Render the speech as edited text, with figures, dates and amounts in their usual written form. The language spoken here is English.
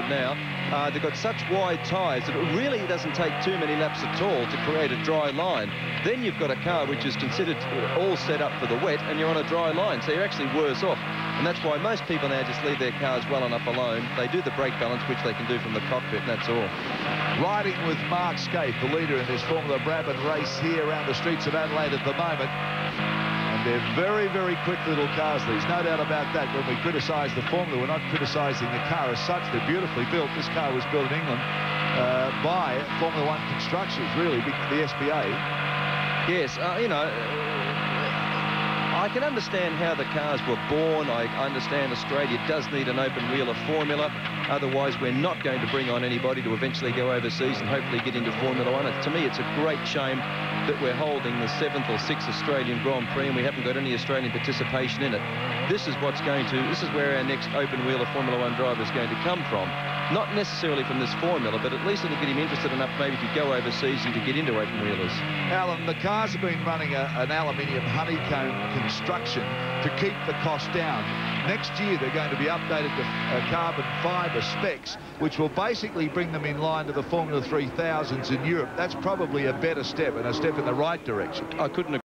it now. They've got such wide tyres that it really doesn't take too many laps at all to create a dry line. Then you've got a car which is considered all set up for the wet, and you're on a dry line, so you're actually worse off. And that's why most people now just leave their cars well enough alone. They do the brake balance, which they can do from the cockpit, and that's all. Riding with Mark Skaife, the leader in this Formula Brabham race here around the streets of Adelaide at the moment. And they're very, very quick little cars, these. No doubt about that. When we criticise the Formula, we're not criticising the car as such. They're beautifully built. This car was built in England by Formula One Constructors, really, the SPA. Yes, you know, I can understand how the cars were born. I understand Australia does need an open-wheeler formula. Otherwise, we're not going to bring on anybody to eventually go overseas and hopefully get into Formula One. To me, it's a great shame that we're holding the 7th or 6th Australian Grand Prix and we haven't got any Australian participation in it. This is where our next open-wheeler Formula One driver is going to come from. Not necessarily from this formula, but at least it'll get him interested enough maybe to go overseas and to get into open-wheelers. Alan, the cars have been running an aluminium honeycomb construction to keep the cost down. Next year, they're going to be updated to carbon fibre specs, which will basically bring them in line to the Formula 3000s in Europe. That's probably a better step and a step in the right direction. I couldn't agree.